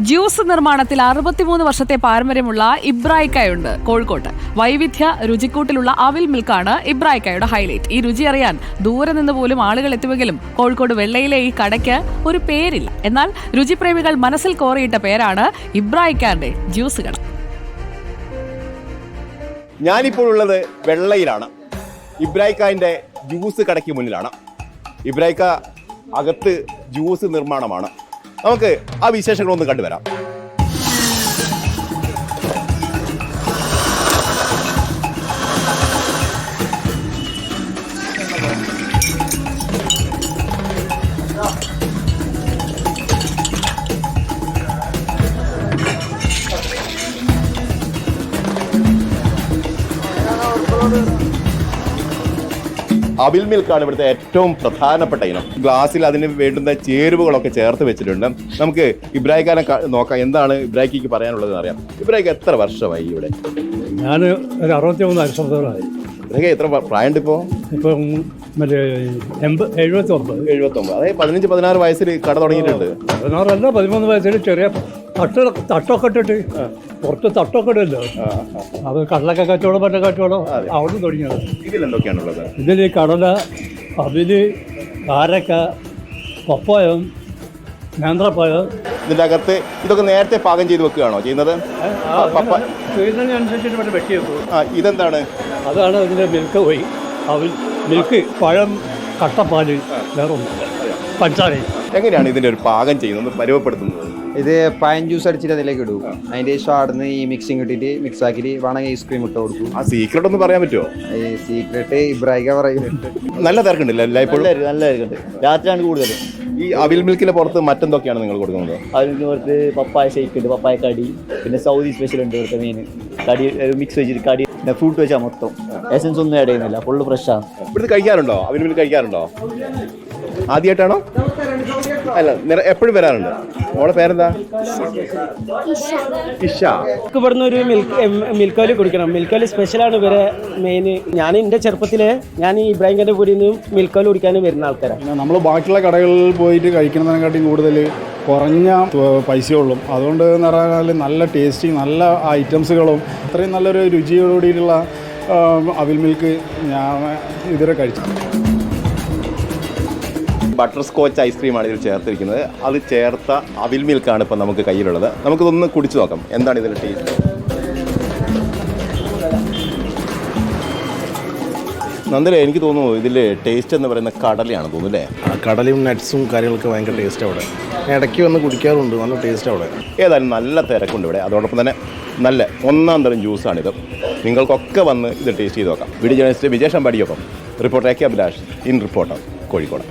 Juice നിർമ്മാണത്തിൽ 63 വർഷത്തെ പാരമ്പര്യമുള്ള ഇബ്രായിക്കയുണ്ട് കോഴിക്കോട്ട്. വൈവിധ്യ രുചിക്കൂട്ടിലുള്ള അവിൽ മിൽക്കാണ് ഇബ്രായിക്കയുടെ ഹൈലൈറ്റ്. ഈ രുചി അറിയാൻ ദൂരെ നിന്ന് പോലും ആളുകൾ എത്തുമെങ്കിലും കോഴിക്കോട് വെള്ളയിലെ ഈ കടയ്ക്ക് ഒരു പേരില്ല. എന്നാൽ രുചിപ്രേമികൾ മനസ്സിൽ കോറിയിട്ട പേരാണ് ഇബ്രായിക്കാന്റെ ജ്യൂസ് കട. ഞാനിപ്പോൾ ഉള്ളത് വെള്ളയിലാണ്. ഇബ്രായിക്കാന്റെ ജ്യൂസ് കടയ്ക്ക് മുന്നിലാണ്. ഇബ്രായിക്ക അകത്ത് ജ്യൂസ് നിർമ്മാണമാണ്. നമുക്ക് ആ വിശേഷങ്ങളൊന്ന് കണ്ടുവരാം. അവിൽ മിൽക്കാണ് ഇവിടുത്തെ ഏറ്റവും പ്രധാനപ്പെട്ട ഇനം. ഗ്ലാസ്സിൽ അതിന് വേണ്ടുന്ന ചേരുവകളൊക്കെ ചേർത്ത് വെച്ചിട്ടുണ്ട്. നമുക്ക് ഇബ്രാഹിക്കാനെ നോക്കാം, എന്താണ് ഇബ്രാഹിക്ക് പറയാനുള്ളത് അറിയാം. ഇബ്രാഹിക്ക് എത്ര വർഷമായി ഇവിടെ? ഞാൻ ഒരു 63 വർഷത്തോളമായി. ഇബ്രാഹിക്ക് എത്ര പ്രായമുണ്ട് ഇപ്പോൾ? ഇപ്പം 79. അതായത് 15-16 വയസ്സിൽ കട തുടങ്ങിയിട്ടുണ്ട്. 16 അല്ല 13 വയസ്സിൽ ചെറിയ തട്ടൊക്കെ ഇട്ടിട്ട് പുറത്ത് തട്ടൊക്കെ ഇടല്ലോ. അത് കടലൊക്കെ കച്ചവടം മറ്റേ കച്ചവടം അവിടെ തുടങ്ങിയത്. ഇതിലെന്തൊക്കെയാണുള്ളത്? ഇതിൽ കടല, അവില്, കാരക്ക, പപ്പായം, നേന്ത്രപ്പഴം. ഇതിൻ്റെ അകത്ത് ഇതൊക്കെ നേരത്തെ പാകം ചെയ്ത് വെക്കുകയാണോ ചെയ്യുന്നത്? ചെയ്യുന്നതിനനുസരിച്ചിട്ട് മറ്റേ വെട്ടി വെക്കും. ഇതെന്താണ്? അതാണ് ഇതിൻ്റെ മിൽക്ക് പോയി. അവിൽ മിൽക്ക്, പഴം, കട്ടപ്പാല്, വേറെ പഞ്ചാര. എങ്ങനെയാണ് ഇതിൻ്റെ ഒരു പാകം ചെയ്യുന്നത്, പരുവപ്പെടുത്തുന്നത്? ഇത് പഴം ജ്യൂസ് അടിച്ചിട്ട് അതിലേക്ക് ഇടും. അതിൻ്റെ സ്വാടുന്ന് ഈ മിക്സിങ് ഇട്ടിട്ട് മിക്സ് ആക്കിയിട്ട് വേണമെങ്കിൽ ഐസ്ക്രീം ഇട്ട് കൊടുക്കും. ആ സീക്രട്ട് ഒന്ന് പറയാൻ പറ്റുമോ? ഈ സീക്രട്ട് ഇബ്രാഹിക്ക പറയുന്നുണ്ട്. നല്ല തിരക്കുണ്ടല്ലോ എല്ലായ്പ്പോഴും? നല്ല തിരക്കുണ്ട്. രാത്രിയാണ് കൂടുതൽ. ഈ അവിൽ മിൽക്കിന്റെ പുറത്ത് മറ്റെന്തൊക്കെയാണ് നിങ്ങൾ കൊടുക്കുന്നത്? അതിന് പുറത്ത് പപ്പായ ഷേക്ക് ഉണ്ട്, പപ്പായ കടി, പിന്നെ സൗദി സ്പെഷ്യൽ ഉണ്ട്. ഇവിടുത്തെ മെയിൻ കടി മിക്സ് വെച്ചിട്ട് കടി, പിന്നെ ഫ്രൂട്ട് വെച്ചാൽ മൊത്തം എസൻസ് ഒന്നും ആഡ് ചെയ്യുന്നില്ല, ഫുള്ള് ഫ്രഷാണ്. ഇവിടുത്തെ കഴിക്കാറുണ്ടോ? അവിൽ മിൽക്ക് കഴിക്കാറുണ്ടോ? ആദ്യമായിട്ടാണോ? അല്ല, എപ്പോഴും വരാറുണ്ട്. മോളെ പേരെന്താ? ഇഷ. ഇവിടുന്ന് ഒരു മിൽക്കോലി കുടിക്കണം. മിൽക്കോലി സ്പെഷ്യലാണ് ഇവരെ മെയിൻ. ഞാൻ എൻ്റെ ചെറുപ്പത്തിൽ ഞാൻ ഈ ഇബ്രാഹിമിൻ്റെ കൂടി നിന്ന് മിൽക്കോലി കുടിക്കാനും വരുന്ന ആൾക്കാരാണ്. നമ്മൾ ബാക്കിയുള്ള കടകളിൽ പോയിട്ട് കഴിക്കുന്നതിനെക്കാട്ടി കൂടുതൽ കുറഞ്ഞ പൈസയുള്ളൂ. അതുകൊണ്ട് എന്ന് പറഞ്ഞാൽ നല്ല ടേസ്റ്റി, നല്ല ഐറ്റംസുകളും അത്രയും നല്ലൊരു രുചിയോടുകൂടിയിട്ടുള്ള അവിൽ മിൽക്ക് ഞാൻ ഇതുവരെ കഴിച്ചു. ബട്ടർ സ്കോച്ച് ഐസ്ക്രീമാണ് ഇതിൽ ചേർത്തിരിക്കുന്നത്. അത് ചേർത്ത അവിൽ മിൽക്കാണ് ഇപ്പം നമുക്ക് കയ്യിലുള്ളത്. നമുക്കിതൊന്ന് കുടിച്ചു നോക്കാം, എന്താണ് ഇതിൻ്റെ ടേസ്റ്റ്. നന്ദല, എനിക്ക് തോന്നുന്നു ഇതിൽ ടേസ്റ്റ് എന്ന് പറയുന്ന കടലയാണ് തോന്നുന്നു അല്ലേ? കടലയും നട്ട്സും കാര്യങ്ങളൊക്കെ ഭയങ്കര ടേസ്റ്റ് അവിടെ. ഇടയ്ക്ക് വന്ന് കുടിക്കാറുണ്ട്, നല്ല ടേസ്റ്റ് അവിടെ. ഏതായാലും നല്ല തിരക്കുണ്ട് ഇവിടെ. അതോടൊപ്പം തന്നെ നല്ല ഒന്നാം തരം ജ്യൂസാണിത്. നിങ്ങൾക്കൊക്കെ വന്ന് ഇത് ടേസ്റ്റ് ചെയ്ത് നോക്കാം. വീഡിയോ ജേർണലിസ്റ്റ് വിജേഷ് അമ്പാടിയൊപ്പം reporter AK Abhilash, in reporter, Kozhikode.